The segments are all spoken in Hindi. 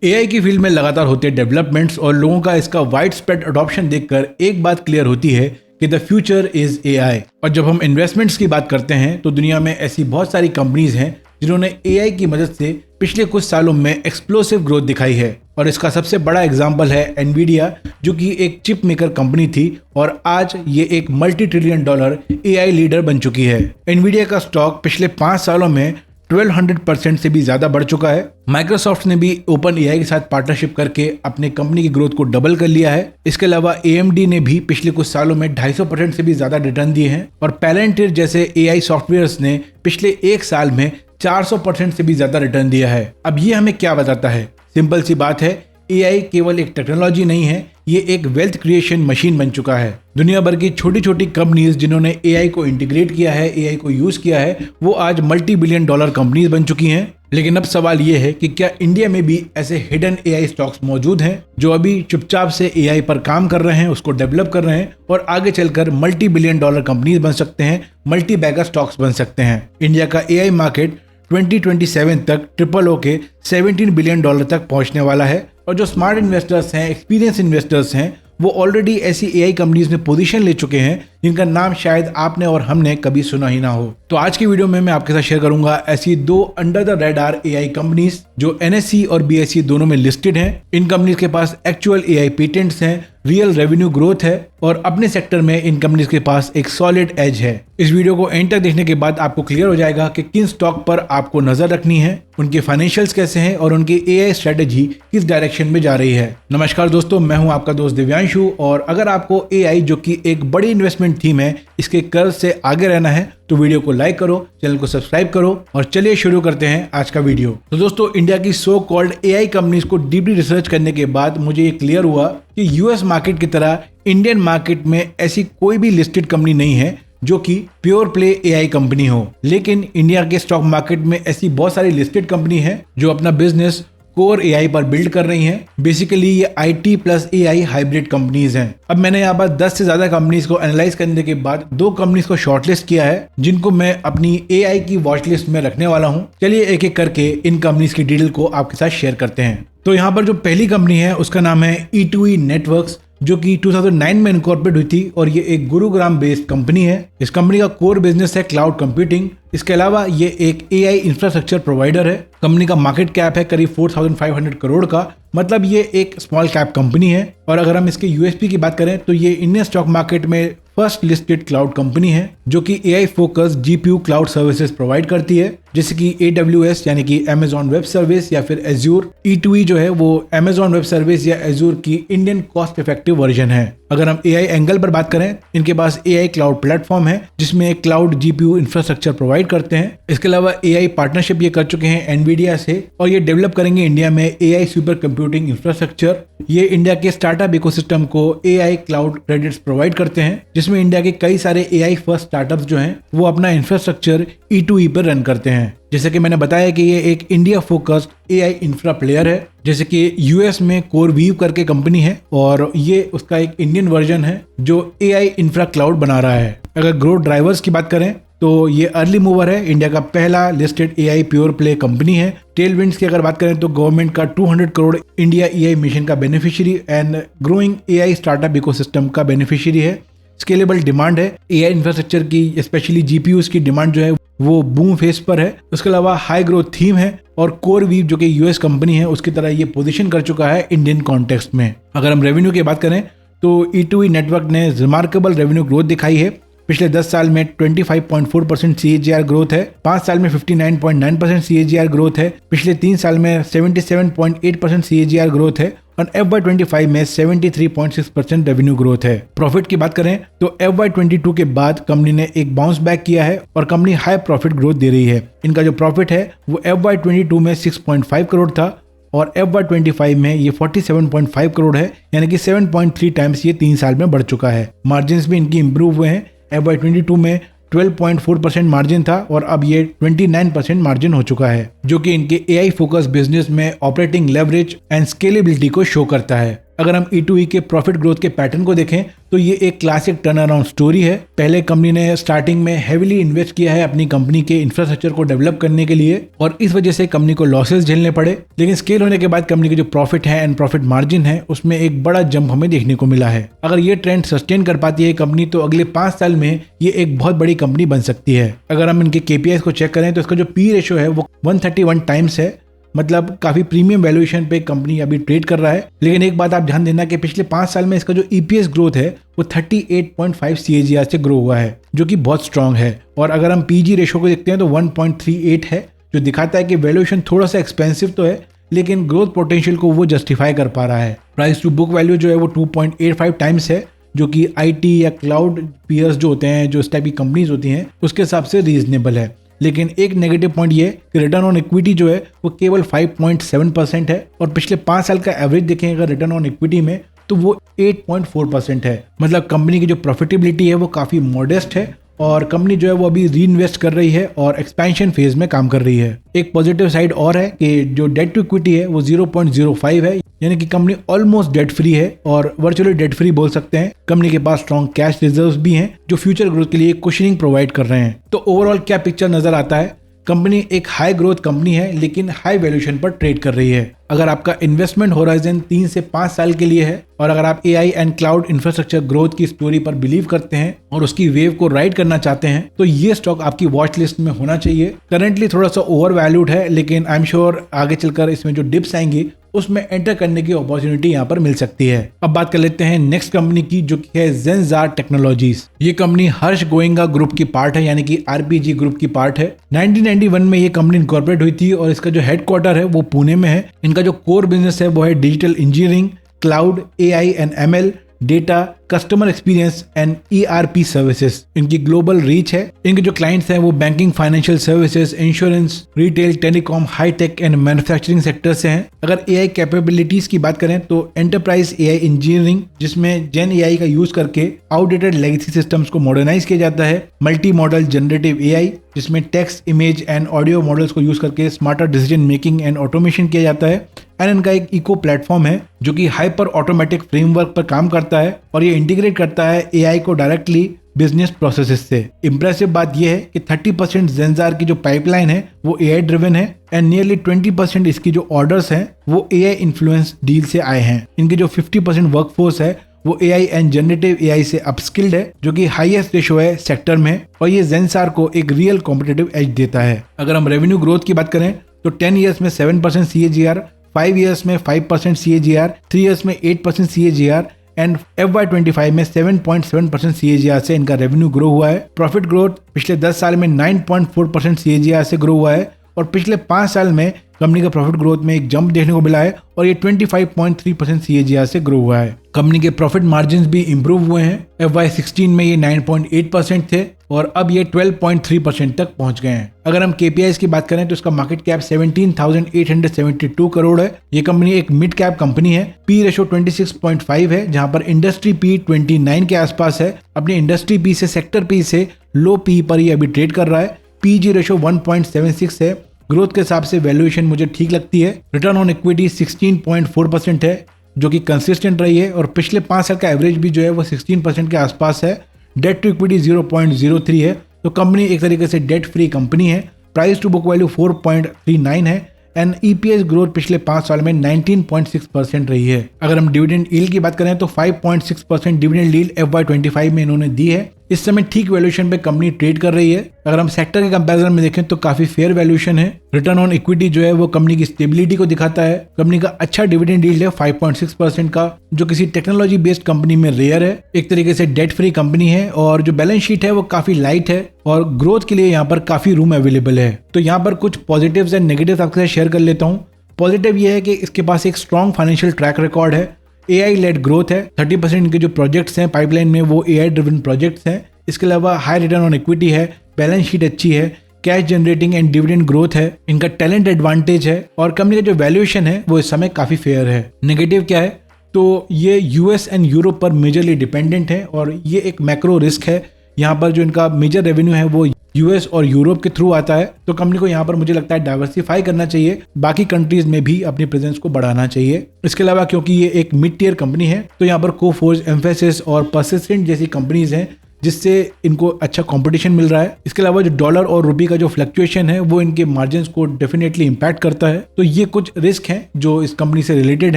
एआई की फील्ड में लगातार होते डेवलपमेंट्स और लोगों का इसका वाइड स्प्रेड अडॉप्शन देखकर एक बात क्लियर होती है कि द फ्यूचर इज एआई। और जब हम इन्वेस्टमेंट्स की बात करते हैं तो दुनिया में ऐसी बहुत सारी कंपनीज हैं जिन्होंने एआई की मदद से पिछले कुछ सालों में एक्सप्लोसिव ग्रोथ दिखाई है। और इसका सबसे बड़ा एग्जाम्पल है एनवीडिया, जो कि एक चिप मेकर कंपनी थी और आज ये एक $multi trillion एआई लीडर बन चुकी है। एनवीडिया का स्टॉक पिछले 5 सालों में 1200% से भी ज्यादा बढ़ चुका है। माइक्रोसॉफ्ट ने भी ओपन एआई के साथ पार्टनरशिप करके अपने कंपनी की ग्रोथ को डबल कर लिया है। इसके अलावा AMD ने भी पिछले कुछ सालों में 250% से भी ज्यादा रिटर्न दिए हैं और पैलेंटियर जैसे एआई सॉफ्टवेयर्स ने पिछले 1 साल में 400% से भी ज्यादा रिटर्न दिया है। अब ये हमें क्या बताता है? सिंपल सी बात है, एआई केवल एक टेक्नोलॉजी नहीं है, ये एक वेल्थ क्रिएशन मशीन बन चुका है। दुनिया भर की छोटी छोटी कंपनीज जिन्होंने एआई को इंटीग्रेट किया है, एआई को यूज किया है, वो आज $multi-billion कंपनीज बन चुकी हैं। लेकिन अब सवाल ये है कि क्या इंडिया में भी ऐसे हिडन एआई स्टॉक्स मौजूद हैं जो अभी चुपचाप से एआई पर काम कर रहे हैं, उसको डेवलप कर रहे हैं और आगे चलकर $multi-billion कंपनीज बन सकते हैं, मल्टी बैगर स्टॉक्स बन सकते हैं। इंडिया का एआई मार्केट 2027 तक ट्रिपल ओ के $17 बिलियन तक पहुंचने वाला है। और जो स्मार्ट इन्वेस्टर्स हैं, एक्सपीरियंस इन्वेस्टर्स हैं, वो ऑलरेडी ऐसी एआई कंपनीज में पोजीशन ले चुके हैं जिनका नाम शायद आपने और हमने कभी सुना ही ना हो। तो आज की वीडियो में मैं आपके साथ शेयर करूंगा ऐसी 2 under the radar AI companies जो NSE और BSE दोनों में लिस्टेड हैं। इन कंपनीज के पास एक्चुअल एआई पेटेंट्स हैं, रियल रेवेन्यू ग्रोथ है और अपने सेक्टर में इन कंपनीज के पास एक सॉलिड एज है। इस वीडियो को एंड तक देखने के बाद आपको क्लियर हो जाएगा कि किन स्टॉक पर आपको नजर रखनी है, उनके फाइनेंशियल्स कैसे हैं और उनकी एआई स्ट्रेटेजी किस डायरेक्शन में जा रही है। नमस्कार दोस्तों, मैं हूं आपका दोस्त दिव्यांशु और अगर आपको एआई जो कि एक बड़ी इन्वेस्टमेंट थीम है इसके कर्व से आगे रहना है तो वीडियो को लाइक करो, चैनल को सब्सक्राइब करो और चलिए शुरू करते हैं आज का वीडियो। तो दोस्तों, इंडिया की सो कॉल्ड एआई कंपनीज को डीपली रिसर्च करने के बाद मुझे ये क्लियर हुआ कि यूएस मार्केट की तरह इंडियन मार्केट में ऐसी कोई भी लिस्टेड कंपनी नहीं है जो कि प्योर प्ले एआई कंपनी हो। लेकिन इंडिया के स्टॉक मार्केट में ऐसी बहुत सारी लिस्टेड कंपनी है जो अपना बिजनेस कोर एआई पर बिल्ड कर रही हैं। बेसिकली ये IT plus AI hybrid companies हैं। अब मैंने यहाँ पर 10 से ज्यादा कंपनीज को एनालाइज करने के बाद 2 कंपनीज को शॉर्टलिस्ट किया है जिनको मैं अपनी एआई की वॉच लिस्ट में रखने वाला हूँ। चलिए एक एक करके इन कंपनीज की डिटेल को आपके साथ शेयर करते हैं। तो यहाँ पर जो पहली कंपनी है उसका नाम है E2E नेटवर्क्स, जो कि 2009 में इनकॉर्पोरेट हुई थी और ये एक गुरुग्राम बेस्ड कंपनी है। इस कंपनी का कोर बिजनेस है क्लाउड कंप्यूटिंग। इसके अलावा ये एक एआई इंफ्रास्ट्रक्चर प्रोवाइडर है। कंपनी का मार्केट कैप है करीब 4,500 करोड़ का, मतलब ये एक स्मॉल कैप कंपनी है। और अगर हम इसके यूएसपी की बात करें तो ये इंडियन स्टॉक मार्केट में फर्स्ट लिस्टेड क्लाउड कंपनी है जो कि AI focus GPU cloud services provide करती है, जैसे कि AWS यानी कि Amazon वेब सर्विस या फिर Azure। E2E जो है वो Amazon वेब सर्विस या Azure की इंडियन कॉस्ट इफेक्टिव वर्जन है। अगर हम एआई एंगल पर बात करें, इनके पास एआई क्लाउड प्लेटफॉर्म है जिसमें क्लाउड GPU इंफ्रास्ट्रक्चर प्रोवाइड करते हैं। इसके अलावा एआई पार्टनरशिप ये कर चुके हैं एनवीडिया से और ये डेवलप करेंगे इंडिया में एआई सुपर कंप्यूटिंग इंफ्रास्ट्रक्चर। ये इंडिया के स्टार्टअप इकोसिस्टम को एआई क्लाउड क्रेडिट्स प्रोवाइड करते हैं, जिसमें इंडिया के कई सारे एआई फर्स्ट स्टार्टअप्स जो हैं वो अपना इंफ्रास्ट्रक्चर E2E पर रन करते हैं। जैसे कि मैंने बताया कि ये एक India focused AI infra player है, जैसे कि यूएस में कोरवीव करके कंपनी है और ये उसका एक इंडियन वर्जन है जो एआई इंफ्रा क्लाउड बना रहा है। अगर ग्रोथ ड्राइवर्स की बात करें तो ये अर्ली मूवर है, इंडिया का पहला listed AI pure play company है। टेलविंड्स की अगर बात करें तो गवर्नमेंट का 200 करोड़ इंडिया एआई मिशन का beneficiary and growing AI startup ecosystem का बेनिफिशियरी है। स्केलेबल डिमांड है एआई इंफ्रास्ट्रक्चर की, स्पेशली GPUs की डिमांड जो है वो बूम फेस पर है। उसके अलावा हाई ग्रोथ थीम है और कोरवीव जो कि यूएस कंपनी है उसकी तरह ये पोजीशन कर चुका है इंडियन कॉन्टेक्स्ट में। अगर हम रेवेन्यू की बात करें तो E2E नेटवर्क ने रिमार्केबल रेवेन्यू ग्रोथ दिखाई है। पिछले 10 साल में 25.4% CAGR ग्रोथ है, 5 साल में 59.9% CAGR ग्रोथ है, पिछले 3 साल में 77.8% CAGR ग्रोथ है और FY25 में 73.6% रेवेन्यू ग्रोथ है। प्रॉफिट की बात करें तो FY22 के बाद कंपनी ने एक बाउंस बैक किया है और कंपनी हाई प्रॉफिट ग्रोथ दे रही है। इनका जो प्रॉफिट है वो FY22 में 6.5 करोड़ था और FY25 में ये 47.5 करोड़ है, यानी कि 7.3 टाइम्स ये 3 साल में बढ़ चुका है। मार्जिन्स भी इनकी इंप्रूव हुए हैं। FY22 में 12.4% मार्जिन था और अब ये 29% मार्जिन हो चुका है, जो कि इनके एआई फोकस बिजनेस में ऑपरेटिंग लेवरेज एंड स्केलेबिलिटी को शो करता है। अगर हम E2E के प्रॉफिट ग्रोथ के पैटर्न को देखें तो ये एक क्लासिक टर्न अराउंड स्टोरी है। पहले कंपनी ने स्टार्टिंग में हेविली इन्वेस्ट किया है अपनी कंपनी के इंफ्रास्ट्रक्चर को डेवलप करने के लिए और इस वजह से कंपनी को लॉसेस झेलने पड़े, लेकिन स्केल होने के बाद कंपनी के जो प्रॉफिट है एंड प्रॉफिट मार्जिन है उसमें एक बड़ा जंप हमें देखने को मिला है। अगर ये ट्रेंड सस्टेन कर पाती है कंपनी तो अगले 5 साल में ये एक बहुत बड़ी कंपनी बन सकती है। अगर हम इनके KPIs को चेक करें तो इसका जो P रेशियो है वो 131 टाइम्स है, मतलब काफी प्रीमियम वैल्यूएशन पे कंपनी अभी ट्रेड कर रहा है। लेकिन एक बात आप ध्यान देना कि पिछले 5 साल में इसका जो EPS ग्रोथ है वो 38.5 CAGR से ग्रो हुआ है, जो कि बहुत स्ट्रांग है। और अगर हम PG रेशो को देखते हैं तो 1.38 है, जो दिखाता है कि वैल्यूएशन थोड़ा सा एक्सपेंसिव तो है लेकिन ग्रोथ पोटेंशियल को वो जस्टिफाई कर पा रहा है। प्राइस टू बुक वैल्यू जो है वो 2.85 टाइम्स है, जो कि IT या क्लाउड पीयर्स जो होते हैं, जो इस टाइप की कंपनीज होती हैं, उसके हिसाब से रीजनेबल है। लेकिन एक नेगेटिव पॉइंट ये कि रिटर्न ऑन इक्विटी जो है वो केवल 5.7% है और पिछले 5 साल का एवरेज देखें अगर रिटर्न ऑन इक्विटी में तो वो 8.4% है। मतलब कंपनी की जो प्रॉफिटेबिलिटी है वो काफ़ी मॉडेस्ट है और कंपनी जो है वो अभी री इन्वेस्ट कर रही है और एक्सपेंशन फेज में काम कर रही है। एक पॉजिटिव साइड और है कि जो डेट टू इक्विटी है वो 0.05 है, यानी कि कंपनी ऑलमोस्ट डेट फ्री है और वर्चुअली डेट फ्री बोल सकते हैं। कंपनी के पास स्ट्रॉन्ग कैश रिजर्व्स भी हैं जो फ्यूचर ग्रोथ के लिए कुशनिंग प्रोवाइड कर रहे हैं। तो ओवरऑल क्या पिक्चर नजर आता है? कंपनी एक हाई ग्रोथ कंपनी है लेकिन हाई वैल्यूएशन पर ट्रेड कर रही है। अगर आपका इन्वेस्टमेंट होराइजन 3 से 5 साल के लिए है और अगर आप AI and cloud infrastructure growth की स्टोरी पर बिलीव करते हैं और उसकी वेव को राइड करना चाहते हैं तो ये स्टॉक आपकी वॉच लिस्ट में होना चाहिए। करंटली थोड़ा सा ओवर वैल्यूड है लेकिन आई एम श्योर आगे चलकर इसमें जो डिप्स आएंगी उसमें एंटर करने की अपॉर्चुनिटी यहाँ पर मिल सकती है। अब बात कर लेते हैं नेक्स्ट कंपनी की जो कि है जेनजार टेक्नोलॉजीज। ये कंपनी हर्ष गोयंका ग्रुप की पार्ट है, यानी कि RPG ग्रुप की पार्ट है। 1991 में ये कंपनी इनकॉर्पोरेट हुई थी और इसका जो हेडक्वार्टर है वो पुणे में है। इनका जो कोर बिजनेस है वो है digital engineering, cloud, AI and ML, data, customer experience and ERP services. इनकी ग्लोबल रीच है। इनके जो क्लाइंट्स हैं वो banking, financial services, insurance, retail, telecom, high tech and manufacturing sector से हैं। अगर AI कैपेबिलिटीज की बात करें तो एंटरप्राइज AI इंजीनियरिंग, जिसमें जेन AI का यूज करके आउटडेटेड लेगेसी सिस्टम्स को मॉडर्नाइज किया जाता है। मल्टी मॉडल जनरेटिव AI, जिसमें text, image and audio models को यूज करके smarter decision making and automation किया जाता है। एंड इनका एक इको प्लेटफॉर्म है जो कि हाइपर ऑटोमेटिक फ्रेमवर्क पर काम करता है और ये इंटीग्रेट करता है AI को डायरेक्टली बिजनेस प्रोसेसेस से। इंप्रेसिव बात यह है कि 30% जेनजार की जो पाइपलाइन है वो AI ड्रिवन है एंड नियरली 20% इसकी जो ऑर्डर्स हैं वो AI इन्फ्लुएंस डील से आए हैं। इनकी जो 50% वर्कफोर्स है वो AI एंड जनरेटिव AI से अपस्किल्ड है, जो कि हाईएस्ट रेशो है सेक्टर में और ये जेनसार को एक रियल कॉम्पिटिटिव एज देता है। अगर हम रेवेन्यू ग्रोथ की बात करें तो 10 ईयर्स में 7% CAGR, 5 ईयर्स में 5% CAGR, 3 ईयर्स में 8% CAGR एंड FY25 में 7.7% CAGR से इनका रेवेन्यू ग्रो हुआ है। प्रॉफिट ग्रोथ पिछले 10 साल में 9.4% CAGR से ग्रो हुआ है और पिछले 5 साल में कंपनी का प्रॉफिट ग्रोथ में एक जंप देखने को मिला है और ये 25.3% CAGR से ग्रो हुआ है। कंपनी के प्रॉफिट मार्जिन्स भी इंप्रूव हुए हैं। FY16 में ये 9.8% थे और अब ये 12.3% तक पहुंच गए हैं। अगर हम KPIs की बात करें तो इसका मार्केट कैप 17,872 करोड़ है। ये कंपनी एक मिड कैप कंपनी है। P रेशो 26.5 है, जहां पर इंडस्ट्री P 29 के आसपास है। अपनी इंडस्ट्री P से सेक्टर P से लो P पर ये अभी ट्रेड कर रहा है। PG रेशो 1.76 है। ग्रोथ के हिसाब से वैल्यूएशन मुझे ठीक लगती है। रिटर्न ऑन इक्विटी 16.4% है, जो कि कंसिस्टेंट रही है और पिछले 5 साल का एवरेज भी जो है वो 16% के आसपास है। डेट टू इक्विटी 0.03 है, तो कंपनी एक तरीके से डेट फ्री कंपनी है। प्राइस टू बुक वैल्यू 4.39 है एंड EPS ग्रोथ पिछले 5 साल में 19.6% रही है। अगर हम डिविडेंड यील्ड की बात करें तो 5.6% डिविडेंड यील्ड FY25 में इन्होंने दी है। इस समय ठीक वैल्यूएशन पे कंपनी ट्रेड कर रही है। अगर हम सेक्टर के कंपैरिजन में देखें तो काफी फेयर वैल्यूएशन है। रिटर्न ऑन इक्विटी जो है वो कंपनी की स्टेबिलिटी को दिखाता है। कंपनी का अच्छा डिविडेंड यील्ड है 5.6% का, जो किसी टेक्नोलॉजी बेस्ड कंपनी में रेयर है। एक तरीके से डेट फ्री कंपनी है और जो बैलेंस शीट है वो काफी लाइट है और ग्रोथ के लिए यहाँ पर काफी रूम अवेलेबल है। तो यहाँ पर कुछ पॉजिटिव्स एंड नेगेटिव्स आपके साथ शेयर कर लेता हूँ। पॉजिटिव ये है कि इसके पास एक स्ट्रॉन्ग फाइनेंशियल ट्रैक रिकॉर्ड है। AI लेड ग्रोथ है। 30% इनके जो प्रोजेक्ट्स हैं पाइपलाइन में वो AI ड्रिवन प्रोजेक्ट्स हैं। इसके अलावा हाई रिटर्न ऑन इक्विटी है, बैलेंस शीट अच्छी है, cash generating and dividend growth है, इनका टैलेंट एडवांटेज है और कंपनी का जो वैल्यूएशन है वो इस समय काफी फेयर है। नेगेटिव क्या है तो ये US एंड यूरोप पर मेजरली डिपेंडेंट है और ये एक मैक्रो रिस्क है। यहाँ पर जो इनका मेजर रेवेन्यू है वो यूएस और यूरोप के थ्रू आता है, तो कंपनी को यहाँ पर मुझे लगता है डाइवर्सिफाई करना चाहिए, बाकी कंट्रीज में भी अपनी प्रेजेंस को बढ़ाना चाहिए। इसके अलावा क्योंकि ये एक मिड टियर कंपनी है तो यहाँ पर कोफोर्ज, एम्फेसिस और परसिस्टेंट जैसी कंपनीज हैं जिससे इनको अच्छा कंपटीशन मिल रहा है। इसके अलावा जो डॉलर और रुपये का जो फ्लक्चुएशन है वो इनके मार्जिन्स को डेफिनेटली इंपैक्ट करता है। तो ये कुछ रिस्क हैं जो इस कंपनी से रिलेटेड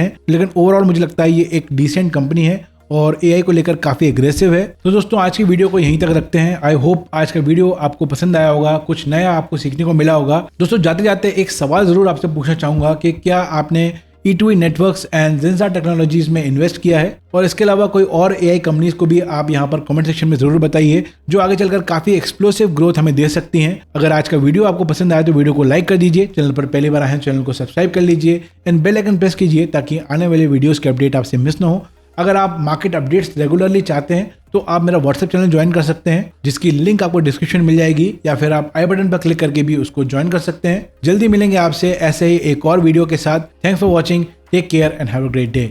हैं, लेकिन ओवरऑल मुझे लगता है ये एक डिसेंट कंपनी है और एआई को लेकर काफी एग्रेसिव है। तो दोस्तों आज की वीडियो को यहीं तक रखते हैं। आई होप आज का वीडियो आपको पसंद आया होगा, कुछ नया आपको सीखने को मिला होगा। दोस्तों जाते जाते एक सवाल जरूर आपसे पूछना चाहूंगा कि क्या आपने E2E नेटवर्क्स एंड ज़ेनसा टेक्नोलॉजीज में इन्वेस्ट किया है, और इसके अलावा कोई और एआई कंपनीज को भी आप यहाँ पर कमेंट सेक्शन में जरूर बताइए जो आगे चलकर काफी एक्सप्लोसिव ग्रोथ हमें दे सकती हैं। अगर आज का वीडियो आपको पसंद आया तो वीडियो को लाइक कर दीजिए, चैनल पर पहली बार आए हैं चैनल को सब्सक्राइब कर लीजिए एंड बेल आइकन प्रेस कीजिए ताकि आने वाले वीडियोस के अपडेट आपसे मिस ना हो। अगर आप मार्केट अपडेट्स रेगुलरली चाहते हैं तो आप मेरा व्हाट्सएप चैनल ज्वाइन कर सकते हैं जिसकी लिंक आपको डिस्क्रिप्शन मिल जाएगी, या फिर आप आई बटन पर क्लिक करके भी उसको ज्वाइन कर सकते हैं। जल्दी मिलेंगे आपसे ऐसे ही एक और वीडियो के साथ। Thanks for watching, take care and have a great day.